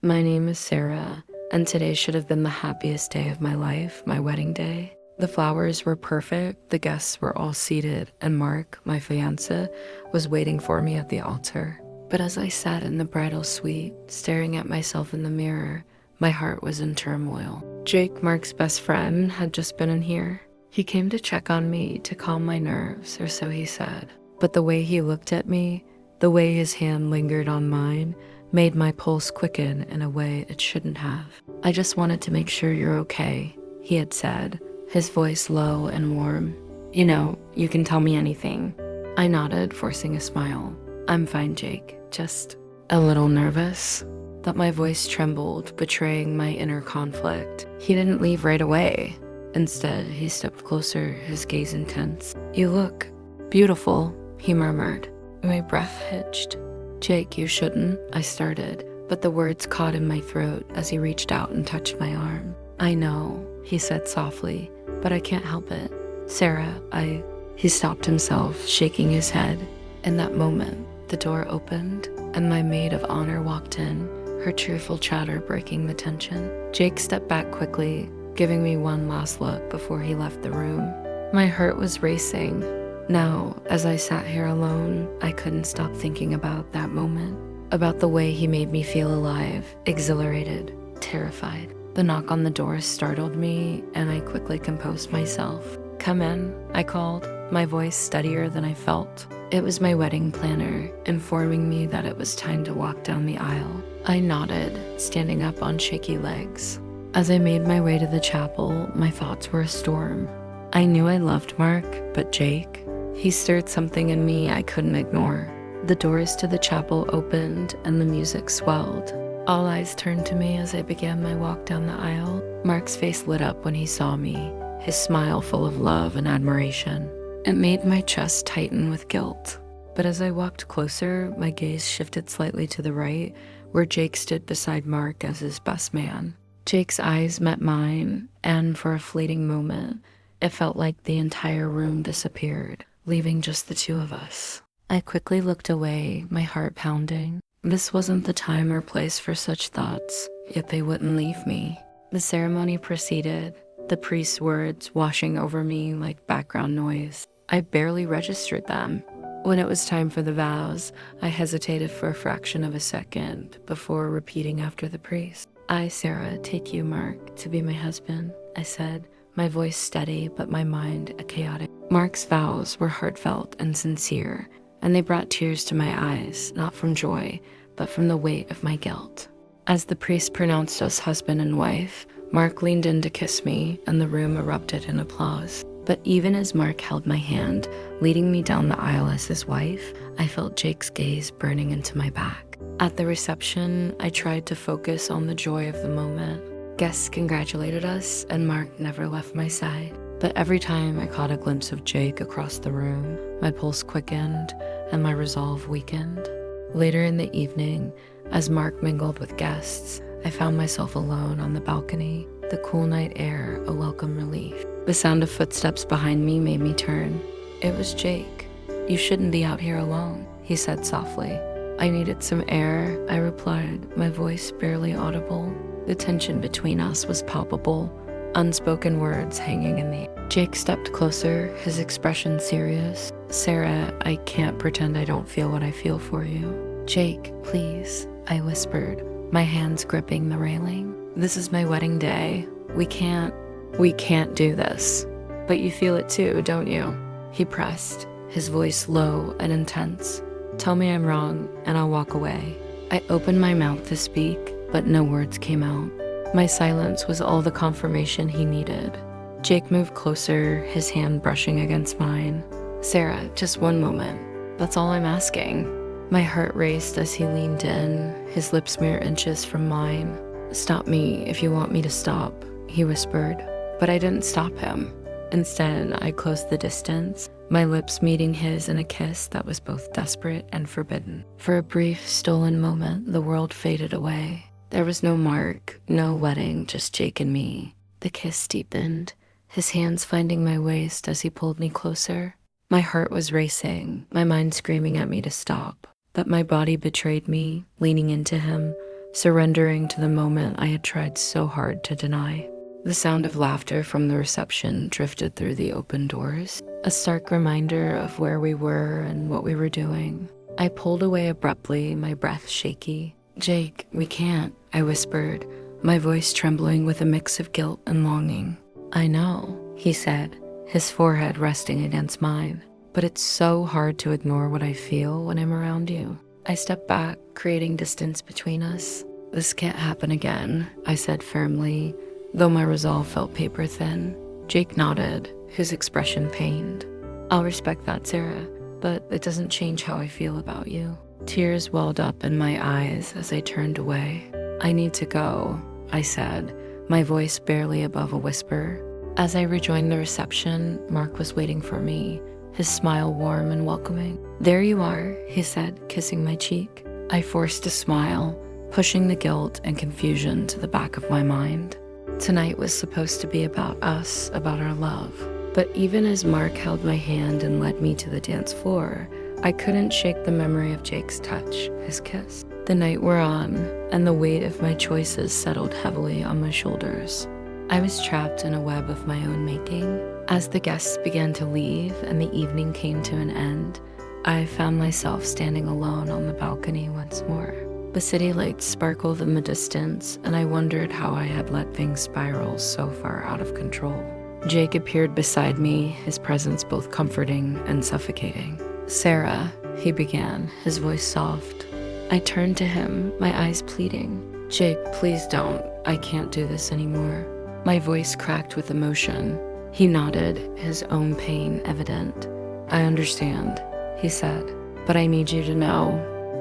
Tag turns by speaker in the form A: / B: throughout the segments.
A: My name is Sarah, and today should have been the happiest day of my life, my wedding day. The flowers were perfect, the guests were all seated, and Mark, my fiancé, was waiting for me at the altar. But as I sat in the bridal suite, staring at myself in the mirror, my heart was in turmoil. Jake, Mark's best friend, had just been in here. He came to check on me to calm my nerves, or so he said. But the way he looked at me, the way his hand lingered on mine, made my pulse quicken in a way it shouldn't have. "I just wanted to make sure you're okay," he had said, his voice low and warm. "You know, you can tell me anything." I nodded, forcing a smile. "I'm fine, Jake, just a little nervous." But my voice trembled, betraying my inner conflict. He didn't leave right away. Instead, he stepped closer, his gaze intense. "You look beautiful," he murmured. My breath hitched. "Jake, you shouldn't," I started, but the words caught in my throat as he reached out and touched my arm. "I know," he said softly, "but I can't help it. Sarah, He stopped himself, shaking his head. In that moment, the door opened, and my maid of honor walked in, her cheerful chatter breaking the tension. Jake stepped back quickly, giving me one last look before he left the room. My heart was racing. Now, as I sat here alone, I couldn't stop thinking about that moment, about the way he made me feel alive, exhilarated, terrified. The knock on the door startled me, and I quickly composed myself. "Come in," I called, my voice steadier than I felt. It was my wedding planner, informing me that it was time to walk down the aisle. I nodded, standing up on shaky legs. As I made my way to the chapel, my thoughts were a storm. I knew I loved Mark, but Jake? He stirred something in me I couldn't ignore. The doors to the chapel opened, and the music swelled. All eyes turned to me as I began my walk down the aisle. Mark's face lit up when he saw me, his smile full of love and admiration. It made my chest tighten with guilt. But as I walked closer, my gaze shifted slightly to the right, where Jake stood beside Mark as his best man. Jake's eyes met mine, and for a fleeting moment, it felt like the entire room disappeared, leaving just the two of us. I quickly looked away, my heart pounding. This wasn't the time or place for such thoughts, yet they wouldn't leave me. The ceremony proceeded, the priest's words washing over me like background noise. I barely registered them. When it was time for the vows, I hesitated for a fraction of a second before repeating after the priest. "I, Sarah, take you, Mark, to be my husband," I said, my voice steady but my mind a chaotic. Mark's vows were heartfelt and sincere, and they brought tears to my eyes, not from joy, but from the weight of my guilt. As the priest pronounced us husband and wife, Mark leaned in to kiss me, and the room erupted in applause. But even as Mark held my hand, leading me down the aisle as his wife, I felt Jake's gaze burning into my back. At the reception, I tried to focus on the joy of the moment. Guests congratulated us, and Mark never left my side. But every time I caught a glimpse of Jake across the room, my pulse quickened and my resolve weakened. Later in the evening, as Mark mingled with guests, I found myself alone on the balcony, the cool night air a welcome relief. The sound of footsteps behind me made me turn. It was Jake. "You shouldn't be out here alone," he said softly. "I needed some air," I replied, my voice barely audible. The tension between us was palpable, unspoken words hanging in the air. Jake stepped closer, his expression serious. "Sarah, I can't pretend I don't feel what I feel for you." "Jake, please," I whispered, my hands gripping the railing. "This is my wedding day. We can't do this." "But you feel it too, don't you?" he pressed, his voice low and intense. "Tell me I'm wrong, and I'll walk away." I opened my mouth to speak, but no words came out. My silence was all the confirmation he needed. Jake moved closer, his hand brushing against mine. "Sarah, just one moment. That's all I'm asking." My heart raced as he leaned in, his lips mere inches from mine. "Stop me if you want me to stop," he whispered. But I didn't stop him. Instead, I closed the distance, my lips meeting his in a kiss that was both desperate and forbidden. For a brief, stolen moment, the world faded away. There was no Mark, no wedding, just Jake and me. The kiss deepened, his hands finding my waist as he pulled me closer. My heart was racing, my mind screaming at me to stop. But my body betrayed me, leaning into him, surrendering to the moment I had tried so hard to deny. The sound of laughter from the reception drifted through the open doors, a stark reminder of where we were and what we were doing. I pulled away abruptly, my breath shaky. "Jake, we can't," I whispered, my voice trembling with a mix of guilt and longing. "I know," he said, his forehead resting against mine, "but it's so hard to ignore what I feel when I'm around you." I stepped back, creating distance between us. "This can't happen again," I said firmly, though my resolve felt paper thin. Jake nodded, his expression pained. "I'll respect that, Sarah, but it doesn't change how I feel about you." Tears welled up in my eyes as I turned away. "I need to go," I said, my voice barely above a whisper. As I rejoined the reception, Mark was waiting for me, his smile warm and welcoming. "There you are," he said, kissing my cheek. I forced a smile, pushing the guilt and confusion to the back of my mind. Tonight was supposed to be about us, about our love. But even as Mark held my hand and led me to the dance floor, I couldn't shake the memory of Jake's touch, his kiss. The night wore on, and the weight of my choices settled heavily on my shoulders. I was trapped in a web of my own making. As the guests began to leave and the evening came to an end, I found myself standing alone on the balcony once more. The city lights sparkled in the distance, and I wondered how I had let things spiral so far out of control. Jake appeared beside me, his presence both comforting and suffocating. "Sarah," he began, his voice soft. I turned to him, my eyes pleading. "Jake, please don't. I can't do this anymore." My voice cracked with emotion. He nodded, his own pain evident. "I understand," he said, "but I need you to know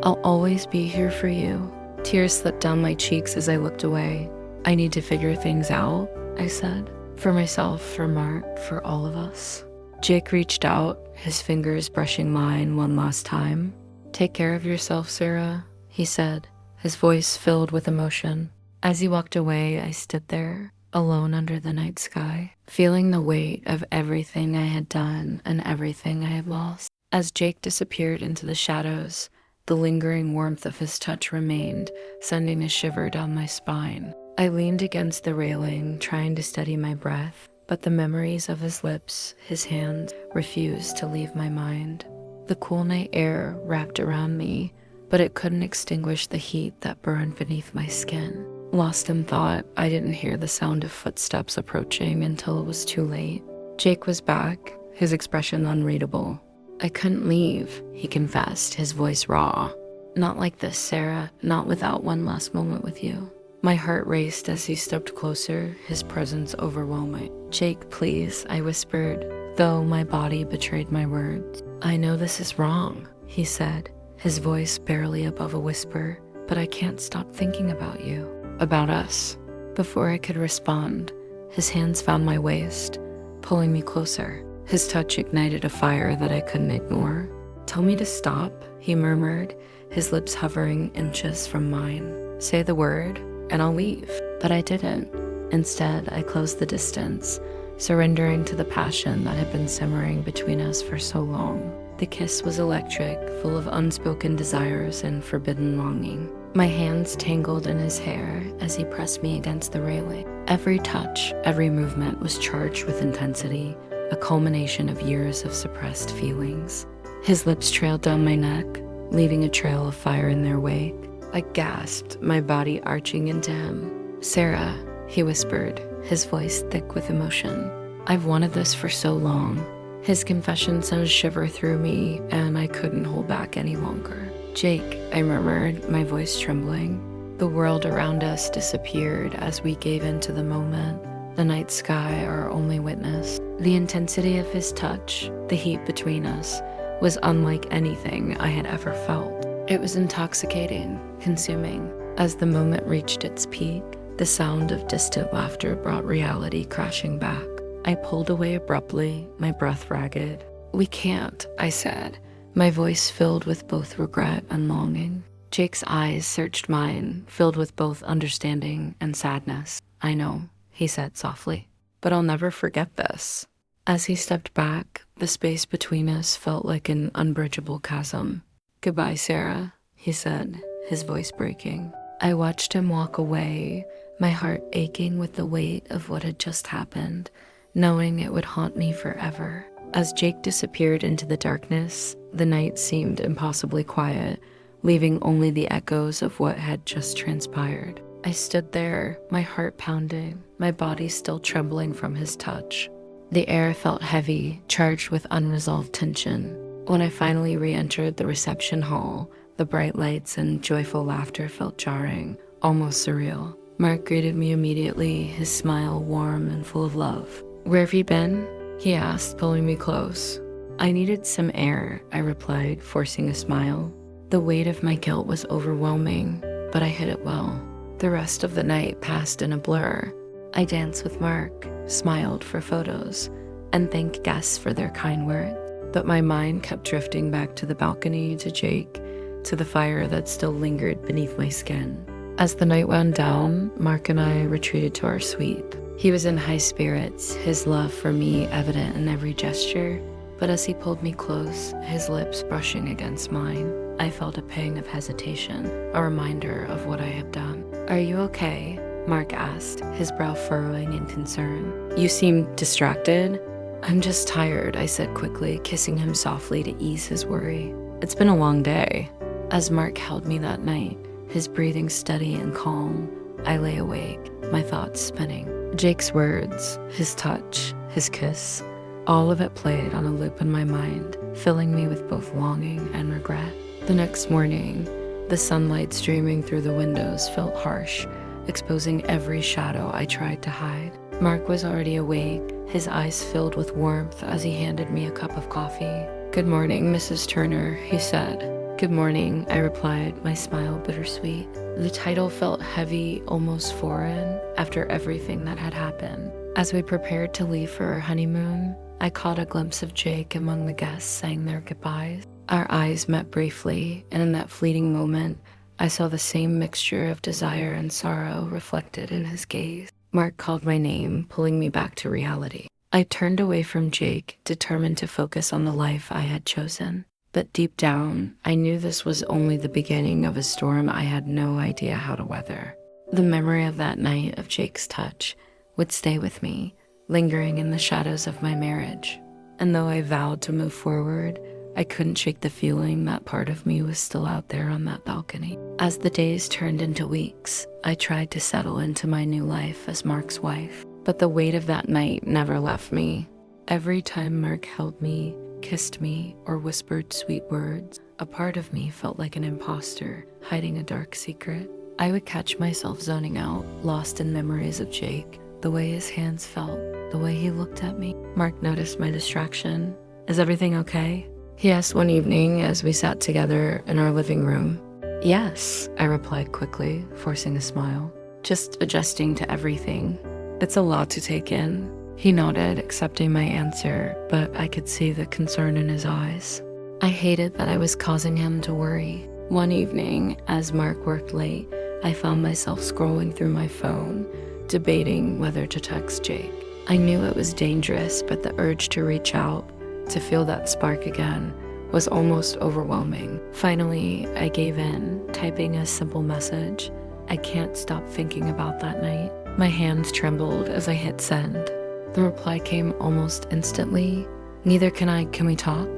A: I'll always be here for you." Tears slipped down my cheeks as I looked away. "I need to figure things out," I said. "For myself, for Mark, for all of us." Jake reached out, his fingers brushing mine one last time. "Take care of yourself, Sarah," he said, his voice filled with emotion. As he walked away, I stood there, alone under the night sky, feeling the weight of everything I had done and everything I had lost. As Jake disappeared into the shadows, the lingering warmth of his touch remained, sending a shiver down my spine. I leaned against the railing, trying to steady my breath, but the memories of his lips, his hands, refused to leave my mind. The cool night air wrapped around me, but it couldn't extinguish the heat that burned beneath my skin. Lost in thought, I didn't hear the sound of footsteps approaching until it was too late. Jake was back, his expression unreadable. "I couldn't leave," he confessed, his voice raw. "Not like this, Sarah, not without one last moment with you." My heart raced as he stepped closer, his presence overwhelming. "Jake, please," I whispered, though my body betrayed my words. "I know this is wrong," he said, his voice barely above a whisper, "but I can't stop thinking about you, about us." Before I could respond, his hands found my waist, pulling me closer. His touch ignited a fire that I couldn't ignore. "Tell me to stop," he murmured, his lips hovering inches from mine. "Say the word, and I'll leave." But I didn't. Instead, I closed the distance, surrendering to the passion that had been simmering between us for so long. The kiss was electric, full of unspoken desires and forbidden longing. My hands tangled in his hair as he pressed me against the railing. Every touch, every movement was charged with intensity, a culmination of years of suppressed feelings. His lips trailed down my neck, leaving a trail of fire in their wake. I gasped, my body arching into him. "Sarah," he whispered, his voice thick with emotion. "I've wanted this for so long." His confession sent a shiver through me, and I couldn't hold back any longer. "Jake," I murmured, my voice trembling. The world around us disappeared as we gave into the moment, the night sky our only witness. The intensity of his touch, the heat between us, was unlike anything I had ever felt. It was intoxicating, consuming. As the moment reached its peak, the sound of distant laughter brought reality crashing back. I pulled away abruptly, my breath ragged. "We can't," I said, my voice filled with both regret and longing. Jake's eyes searched mine, filled with both understanding and sadness. "I know," he said softly, "but I'll never forget this." As he stepped back, the space between us felt like an unbridgeable chasm. "Goodbye, Sarah," he said, his voice breaking. I watched him walk away, my heart aching with the weight of what had just happened, knowing it would haunt me forever. As Jake disappeared into the darkness, the night seemed impossibly quiet, leaving only the echoes of what had just transpired. I stood there, my heart pounding, my body still trembling from his touch. The air felt heavy, charged with unresolved tension. When I finally re-entered the reception hall, the bright lights and joyful laughter felt jarring, almost surreal. Mark greeted me immediately, his smile warm and full of love. "Where have you been?" he asked, pulling me close. "I needed some air," I replied, forcing a smile. The weight of my guilt was overwhelming, but I hid it well. The rest of the night passed in a blur. I danced with Mark, smiled for photos, and thanked guests for their kind words. But my mind kept drifting back to the balcony, to Jake, to the fire that still lingered beneath my skin. As the night wound down, Mark and I retreated to our suite. He was in high spirits, his love for me evident in every gesture, but as he pulled me close, his lips brushing against mine, I felt a pang of hesitation, a reminder of what I had done. "Are you okay?" Mark asked, his brow furrowing in concern. "You seem distracted." "I'm just tired," I said quickly, kissing him softly to ease his worry. "It's been a long day." As Mark held me that night, his breathing steady and calm, I lay awake, my thoughts spinning. Jake's words, his touch, his kiss, all of it played on a loop in my mind, filling me with both longing and regret. The next morning, the sunlight streaming through the windows felt harsh, exposing every shadow I tried to hide. Mark was already awake, his eyes filled with warmth as he handed me a cup of coffee. "Good morning, Mrs. Turner," he said. "Good morning," I replied, my smile bittersweet. The title felt heavy, almost foreign, after everything that had happened. As we prepared to leave for our honeymoon, I caught a glimpse of Jake among the guests saying their goodbyes. Our eyes met briefly, and in that fleeting moment, I saw the same mixture of desire and sorrow reflected in his gaze. Mark called my name, pulling me back to reality. I turned away from Jake, determined to focus on the life I had chosen. But deep down, I knew this was only the beginning of a storm I had no idea how to weather. The memory of that night of Jake's touch would stay with me, lingering in the shadows of my marriage. And though I vowed to move forward, I couldn't shake the feeling that part of me was still out there on that balcony. As the days turned into weeks, I tried to settle into my new life as Mark's wife. But the weight of that night never left me. Every time Mark held me, kissed me, or whispered sweet words, a part of me felt like an imposter, hiding a dark secret. I would catch myself zoning out, lost in memories of Jake, the way his hands felt, the way he looked at me. Mark noticed my distraction. "Is everything okay?" he asked one evening as we sat together in our living room. "Yes," I replied quickly, forcing a smile. "Just adjusting to everything. It's a lot to take in." He nodded, accepting my answer, but I could see the concern in his eyes. I hated that I was causing him to worry. One evening, as Mark worked late, I found myself scrolling through my phone, debating whether to text Jake. I knew it was dangerous, but the urge to reach out, to feel that spark again, was almost overwhelming. Finally, I gave in, typing a simple message. "I can't stop thinking about that night." My hands trembled as I hit send. The reply came almost instantly. "Neither can I. Can we talk?"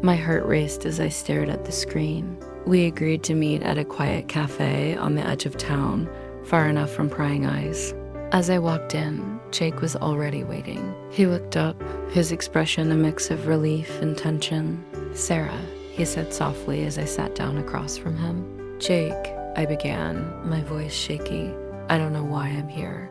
A: My heart raced as I stared at the screen. We agreed to meet at a quiet cafe on the edge of town, far enough from prying eyes. As I walked in, Jake was already waiting. He looked up, his expression a mix of relief and tension. "Sarah," he said softly as I sat down across from him. "Jake," I began, my voice shaky. "I don't know why I'm here.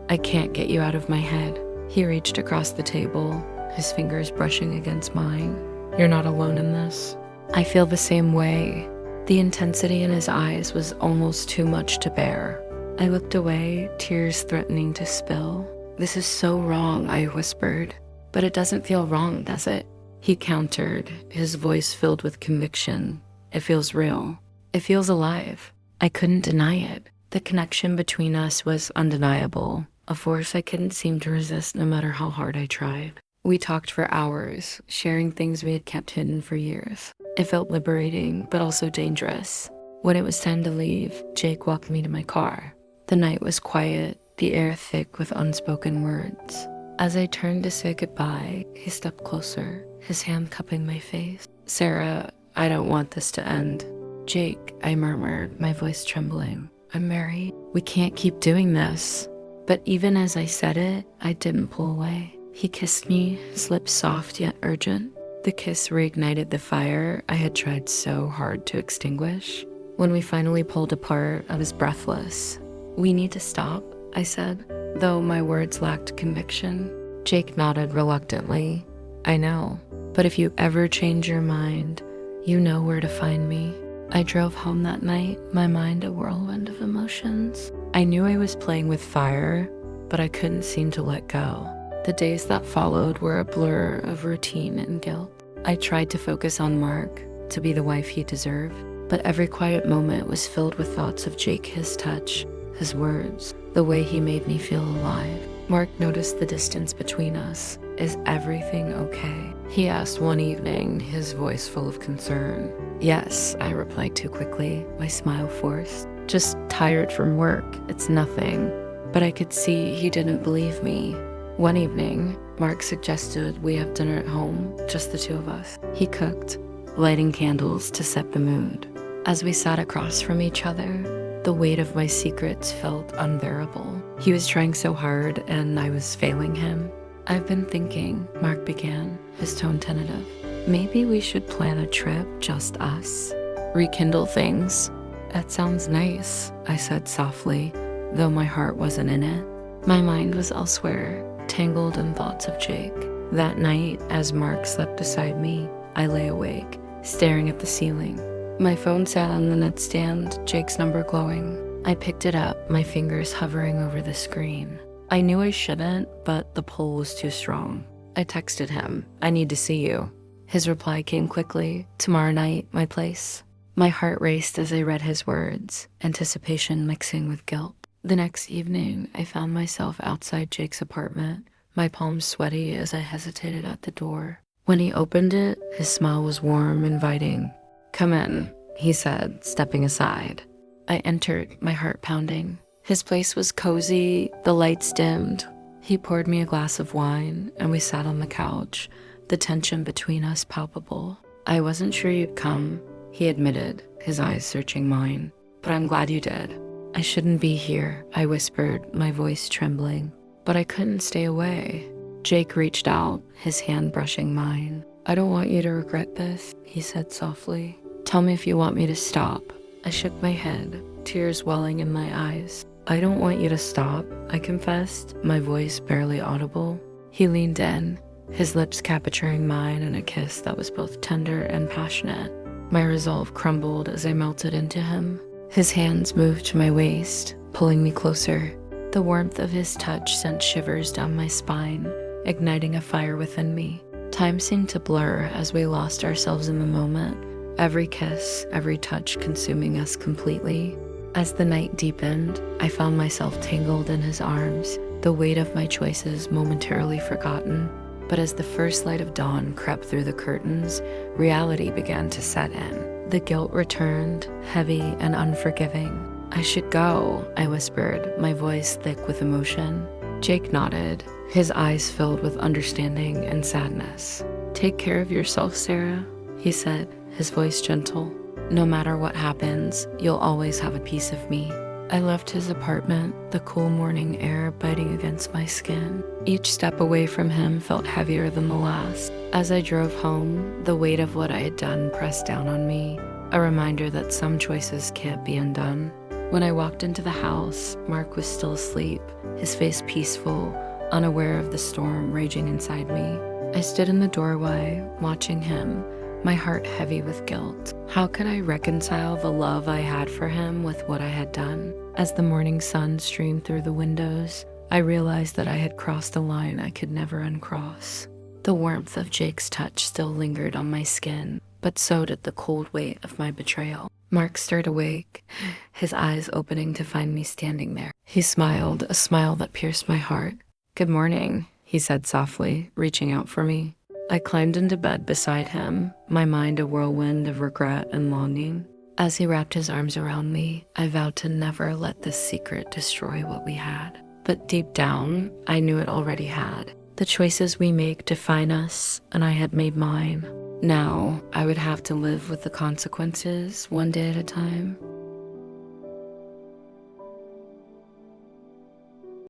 A: I can't get you out of my head." He reached across the table, his fingers brushing against mine. "You're not alone in this. I feel the same way." The intensity in his eyes was almost too much to bear. I looked away, tears threatening to spill. "This is so wrong," I whispered. "But it doesn't feel wrong, does it?" He countered, his voice filled with conviction. "It feels real. It feels alive." I couldn't deny it. The connection between us was undeniable, a force I couldn't seem to resist no matter how hard I tried. We talked for hours, sharing things we had kept hidden for years. It felt liberating, but also dangerous. When it was time to leave, Jake walked me to my car. The night was quiet, the air thick with unspoken words. As I turned to say goodbye, he stepped closer, his hand cupping my face. "Sarah, I don't want this to end." "Jake," I murmured, my voice trembling. "I'm married. We can't keep doing this." But even as I said it, I didn't pull away. He kissed me, his lips soft yet urgent. The kiss reignited the fire I had tried so hard to extinguish. When we finally pulled apart, I was breathless. "We need to stop," I said, though my words lacked conviction. Jake nodded reluctantly. "I know, but if you ever change your mind, you know where to find me." I drove home that night, my mind a whirlwind of emotions. I knew I was playing with fire, but I couldn't seem to let go. The days that followed were a blur of routine and guilt. I tried to focus on Mark, to be the wife he deserved, but every quiet moment was filled with thoughts of Jake, his touch, his words, the way he made me feel alive. Mark noticed the distance between us. "Is everything okay?" he asked one evening, his voice full of concern. "Yes," I replied too quickly, my smile forced. "Just tired from work, it's nothing." But I could see he didn't believe me. One evening, Mark suggested we have dinner at home, just the two of us. He cooked, lighting candles to set the mood. As we sat across from each other, the weight of my secrets felt unbearable. He was trying so hard, and I was failing him. "I've been thinking," Mark began, his tone tentative. "Maybe we should plan a trip, just us. Rekindle things." "That sounds nice," I said softly, though my heart wasn't in it. My mind was elsewhere, tangled in thoughts of Jake. That night, as Mark slept beside me, I lay awake, staring at the ceiling. My phone sat on the nightstand, Jake's number glowing. I picked it up, my fingers hovering over the screen. I knew I shouldn't, but the pull was too strong. I texted him, "I need to see you." His reply came quickly, "Tomorrow night, my place." My heart raced as I read his words, anticipation mixing with guilt. The next evening, I found myself outside Jake's apartment, my palms sweaty as I hesitated at the door. When he opened it, his smile was warm, inviting. "Come in," he said, stepping aside. I entered, my heart pounding. His place was cozy, the lights dimmed. He poured me a glass of wine, and we sat on the couch, the tension between us palpable. "I wasn't sure you'd come," he admitted, his eyes searching mine. "But I'm glad you did." "I shouldn't be here," I whispered, my voice trembling. But I couldn't stay away. Jake reached out, his hand brushing mine. "I don't want you to regret this," he said softly. "Tell me if you want me to stop." I shook my head, tears welling in my eyes. "I don't want you to stop," I confessed, my voice barely audible. He leaned in, his lips capturing mine in a kiss that was both tender and passionate. My resolve crumbled as I melted into him. His hands moved to my waist, pulling me closer. The warmth of his touch sent shivers down my spine, igniting a fire within me. Time seemed to blur as we lost ourselves in the moment, every kiss, every touch consuming us completely. As the night deepened, I found myself tangled in his arms, the weight of my choices momentarily forgotten. But as the first light of dawn crept through the curtains, reality began to set in. The guilt returned, heavy and unforgiving. "I should go," I whispered, my voice thick with emotion. Jake nodded, his eyes filled with understanding and sadness. "Take care of yourself, Sarah," he said, his voice gentle. "No matter what happens, you'll always have a piece of me." I left his apartment, the cool morning air biting against my skin. Each step away from him felt heavier than the last. As I drove home, the weight of what I had done pressed down on me, a reminder that some choices can't be undone. When I walked into the house, Mark was still asleep, his face peaceful, unaware of the storm raging inside me. I stood in the doorway, watching him, my heart heavy with guilt. How could I reconcile the love I had for him with what I had done? As the morning sun streamed through the windows, I realized that I had crossed a line I could never uncross. The warmth of Jake's touch still lingered on my skin, but so did the cold weight of my betrayal. Mark stirred awake, his eyes opening to find me standing there. He smiled, a smile that pierced my heart. "Good morning," he said softly, reaching out for me. I climbed into bed beside him, my mind a whirlwind of regret and longing. As he wrapped his arms around me, I vowed to never let this secret destroy what we had. But deep down, I knew it already had. The choices we make define us, and I had made mine. Now, I would have to live with the consequences one day at a time.